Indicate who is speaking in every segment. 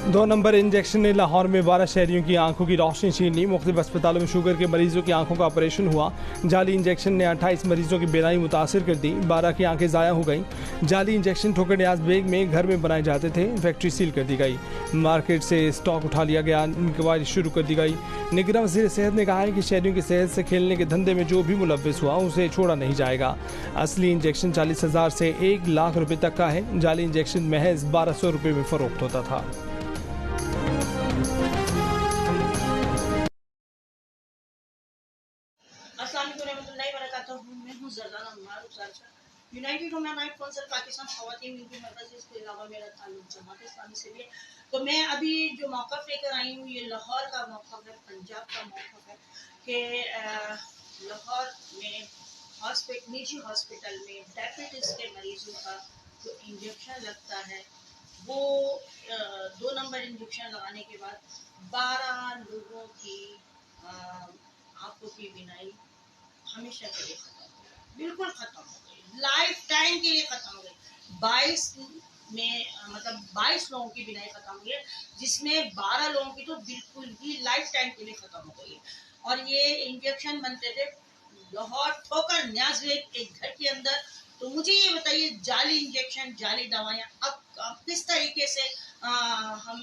Speaker 1: दो number injection ने लाहौर में 12 शहरियों की आंखों की रोशनी छीन ली। मुख्तलिफ अस्पतालों में शुगर के मरीजों की आंखों का ऑपरेशन हुआ। जाली इंजेक्शन ने 28 मरीजों की बीनाई मुतासर कर दी। 12 की आंखें ज़ाया हो गईं। जाली इंजेक्शन ठोकर न्याज बेग में घर में बनाए जाते थे। फैक्ट्री सील कर दी गई। मार्केट से स्टॉक उठा लिया गया। इंक्वायरी शुरू कर दी गई। निगरान वज़ीर सेहत ने कहा है कि शहरियों की सेहत से खेलने के धंधे में जो भी मुलव्विस हुआ उसे छोड़ा नहीं जाएगा। असली इंजेक्शन 40,000 से 1 लाख रुपए तक का है। जाली इंजेक्शन महज 1200 रुपए में फरोख्त होता था।
Speaker 2: United women right council Pakistan ख़वातीन की मरकज़, इसके अलावा मेरा ताल्लुक जमात इस्लामी से भी है। तो मैं अभी जो मौक़िफ़ लेकर आई हूँ ये लाहौर का मौक़िफ़ है, पंजाब का मौक़िफ़ है कि लाहौर में निजी हॉस्पिटल में डायबिटीज़ के मरीज़ों का जो इंजेक्शन लगता है वो 2 नंबर इंजेक्शन लगाने के बाद 12 लोगों की आंखों की बीनाई हमेशा के लिए खत्म हो गई, बिल्कुल खत्म हो गई, लाइफ टाइम के लिए खत्म हो गई। 22 लोगों की बीनाई खत्म हो गई, जिसमें 12 लोगों की तो बिल्कुल ही लाइफ टाइम के लिए खत्म हो गई। और ये इंजेक्शन बनते थे लाहौर ठोकर न्याज एक घर के अंदर। तो मुझे ये बताइए, जाली इंजेक्शन, जाली दवाइयाँ अब किस तरीके से हम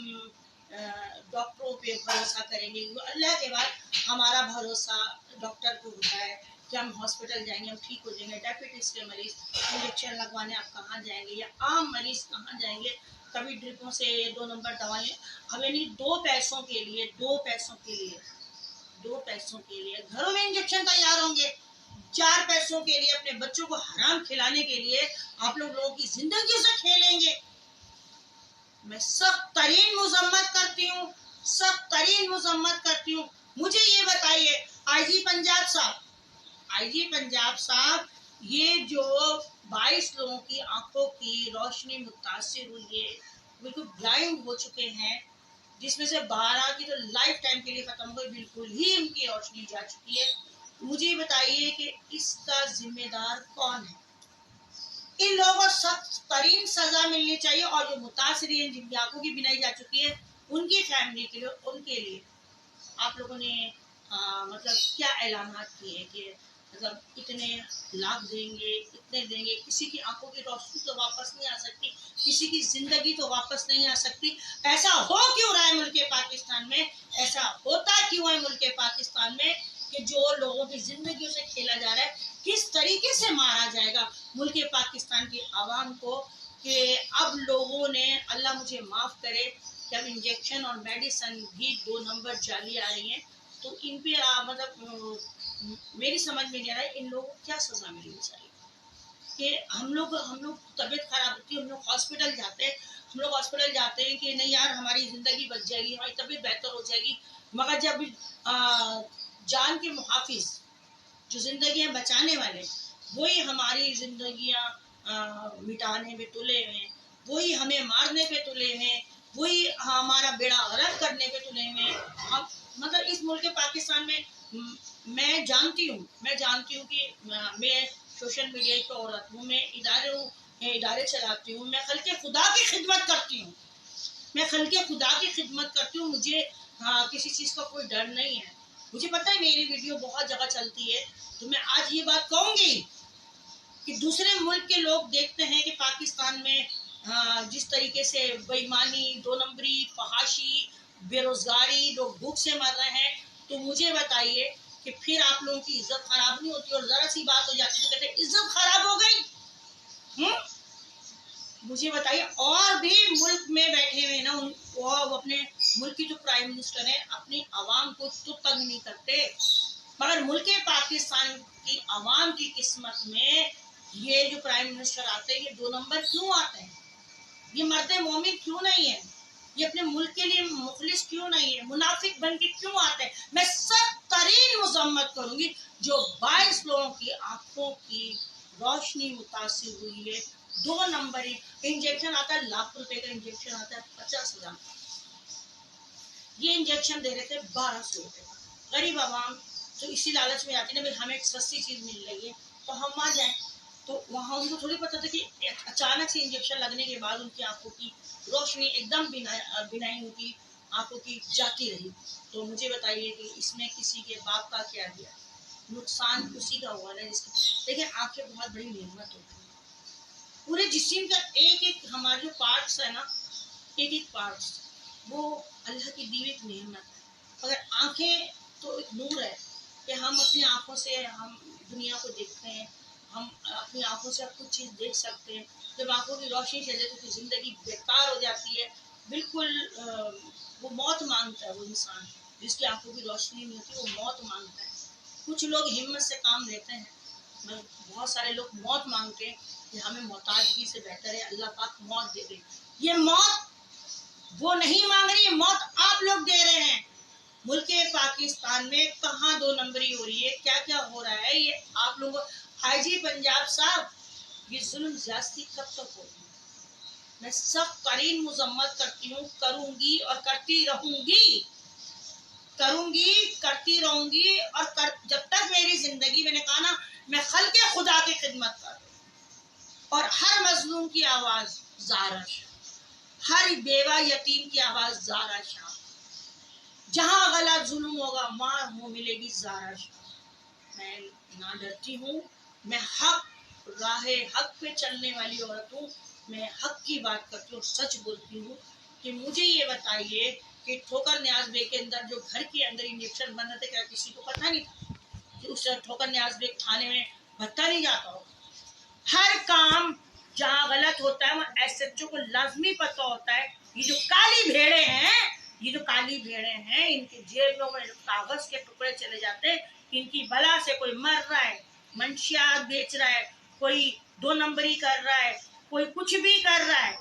Speaker 2: डॉक्टरों पे भरोसा करेंगे? अल्लाह के बाद हमारा भरोसा डॉक्टर को होता है कि हम हॉस्पिटल जाएंगे, हम ठीक हो जाएंगे। डायबिटीज़ के मरीज इंजेक्शन लगवाने आप कहाँ जाएंगे, या आम मरीज कहाँ जाएंगे? कभी ड्रिपों से 2 नंबर दवाएं हमें नहीं, 2 पैसों के लिए घरों में इंजेक्शन तैयार होंगे। 4 पैसों के लिए अपने बच्चों को हराम खिलाने के लिए आप लोगों की जिंदगी से खेलेंगे। मैं सख्त तरीन मुजम्मत करती हूँ। मुझे ये बताइए आईजी पंजाब साहब, ये जो 22 लोगों की आंखों की रोशनी मुतासिर हुई है, बिल्कुल ब्लाइंड हो चुके हैं, जिसमें से 12 की तो लाइफ टाइम के लिए खत्म हो गई, बिल्कुल ही उनकी रोशनी जा चुकी है। मुझे बताइए कि इसका जिम्मेदार कौन है? इन लोगों को सख्त तरीन सजा मिलनी चाहिए। और जो मुतासिरीन जिनकी आंखों की बिनाई जा चुकी है, उनकी फैमिली के लिए, उनके लिए आप लोगों ने मतलब क्या ऐलानात किए कि मतलब इतने लाख देंगे, इतने देंगे? किसी की आंखों की रोशनी तो वापस नहीं आ सकती, किसी की जिंदगी तो वापस नहीं आ सकती। ऐसा हो क्यों रहा है मुल्क पाकिस्तान में? ऐसा होता क्यों है मुल्क पाकिस्तान में कि जो लोगों की जिंदगी से खेला जा रहा है? किस तरीके से मारा जाएगा मुल्क पाकिस्तान की आवाम को कि अब लोगों ने, अल्लाह मुझे माफ करे, कि अब इंजेक्शन और मेडिसिन भी 2 नंबर जाली आ रही हैं। तो इन पे मतलब मेरी समझ में नहीं आ रहा है इन लोगों को क्या सजा मिलनी चाहिए। कि हम लोग तबीयत खराब होती है, हम लोग हॉस्पिटल जाते हैं कि नहीं यार हमारी जिंदगी बच जाएगी, हमारी तबीयत बेहतर हो जाएगी। मगर जब जान के मुहाफिज, जो जिंदगियां बचाने वाले, वही हमारी जिंदगियां मिटाने पे तुले हुए, वही हमें मारने पे तुले हुए, वही हमारा बेड़ा गर्क करने पे तुले हुए। हम मतलब इस मुल्क पाकिस्तान में मैं जानती हूँ कि मैं सोशल मीडिया की औरत हूँ, मैं इदारे चलाती हूँ, मैं खल्के खुदा की खिदमत करती हूँ। मुझे किसी चीज़ का कोई डर नहीं है। मुझे पता है मेरी वीडियो बहुत जगह चलती है, तो मैं आज ये बात कहूँगी कि दूसरे मुल्क के लोग देखते हैं कि पाकिस्तान में जिस तरीके से बेईमानी, 2 नंबरी, फहाशी, बेरोजगारी, लोग भूख से मर रहे हैं, तो मुझे बताइए कि फिर आप लोगों की इज्जत खराब नहीं होती? और जरा सी बात हो जाती तो कहते इज्जत खराब हो गई। मुझे बताइए, और भी मुल्क में बैठे हुए ना, वो अपने मुल्क की जो प्राइम मिनिस्टर है अपनी आवाम को तो तंग नहीं करते, मगर मुल्क पाकिस्तान की आवाम की किस्मत में ये जो प्राइम मिनिस्टर आते हैं, ये 2 नंबर क्यों आते हैं? ये मर्द मोमिन क्यों नहीं है? ये अपने मुल्क के लिए मुखलिस क्यों नहीं है? मुनाफिक बन के क्यों आते हैं? मैं सख्त तरीन मुजम्मत करूंगी। जो 22 लोगों की आंखों की रोशनी मुतासिर हुई है, 2 नंबर इंजेक्शन आता है, लाख रुपए का इंजेक्शन आता है, 50,000। ये इंजेक्शन दे रहे थे 1200 रुपए का। गरीब आवाम तो इसी लालच में आती है ना, भाई हमें सस्ती चीज मिल रही है तो हम आ जाए। तो वहाँ उनको थोड़ी पता था कि अचानक से इंजेक्शन लगने के बाद उनकी आंखों की रोशनी एकदम बिनाई उनकी आंखों की जाती रही। तो मुझे बताइए कि इसमें किसी के बाप का क्या गया, नुकसान उसी का हुआ ना जिसका। देखिए आंखें बहुत बड़ी नेमत होती है, पूरे जिस्म का एक एक हमारे जो पार्ट्स है ना, एक एक पार्ट्स वो अल्लाह की दी हुई एक नेमत है। अगर आंखें तो एक नूर है कि हम अपनी आंखों से हम दुनिया को देखते हैं, हम अपनी आंखों से अब कुछ चीज़ देख सकते हैं। जब आंखों की रोशनी चले तो जिंदगी बेकार हो जाती है, बिल्कुल वो मौत मांगता है। वो इंसान जिसकी आंखों की रोशनी नहीं होती वो मौत मांगता है। कुछ लोग हिम्मत से काम लेते हैं, बहुत सारे लोग मौत मांगते हैं कि हमें मोहताजगी से बेहतर है अल्लाह पाक मौत दे दे। ये मौत वो नहीं मांग रही है, मौत आप लोग दे रहे हैं। मुल्क पाकिस्तान में कहाँ 2 नंबरी हो रही है, क्या क्या हो रहा है, ये आप लोगों। आईजी पंजाब साहब, ये जुल्म ज्यादती कब तक होगी? मैं सख्त तरीन मजम्मत करती हूँ, करूंगी और करती रहूंगी, करूंगी करती रहूंगी और जब तक मेरी जिंदगी, मैंने कहा ना मैं खल्के खुदा की खिदमत कर रही हूँ। और हर मजलूम की आवाज ज़ारा शाह, हर बेवा यतीम की आवाज ज़ारा शाह, जहां गलत जुल्म होगा वहां हो मिलेगी ज़ारा शाह। मैं ना डरती हूँ, मैं हक राहे हक पे चलने वाली औरत हूँ, मैं हक की बात करती हूँ, सच बोलती हूँ। कि मुझे ये बताइए कि ठोकर न्याज बे के अंदर जो घर के अंदर इंजेक्शन बन रहे थे, क्या किसी को पता नहीं था कि उस ठोकर न्याज बे थाने में भत्ता नहीं जाता हो? हर काम जहाँ गलत होता है वहाँ एसएचओ को लाजमी पता होता है। ये जो काली भेड़े हैं, ये जो काली भेड़े हैं, इनके जेबों में कागज के टुकड़े चले जाते हैं। इनकी बला से कोई मर रहा है, मंशियात बेच रहा है, कोई 2 नंबरी कर रहा है, कोई कुछ भी कर रहा है।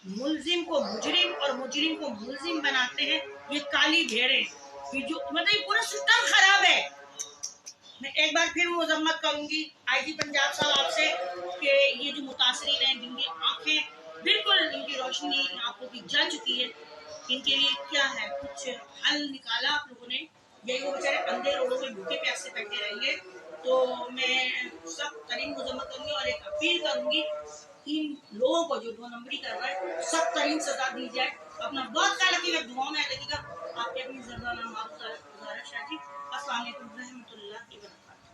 Speaker 2: मुलजिम को मुजरिम और मुजरिम को मुलजिम बनाते हैं ये काली भेड़े। ये जो मतलब पूरा सिस्टम खराब है। मैं एक बार फिर मजम्मत करूंगी आईजी पंजाब साहब आपसे कि ये जो मुतासरीन हैं जिनकी आंखें बिल्कुल इनकी रोशनी आंखों की जल चुकी है, इनके लिए क्या है, कुछ हल निकाला आप लोगों ने? यही वो बेचारे अंधे रोडों में भूखे प्यासे बैठे रहेंगे। तो मैं सब तरीन मजम्मत करूंगी और एक अपील करूंगी, इन लोगों को जो 2 नंबरी कर रहा है सब तरीन सजा दी जाए। अपना बहुत ख्याल रखिएगा, दुआओं में रखिएगा। आपके अपनी जर्दा नाम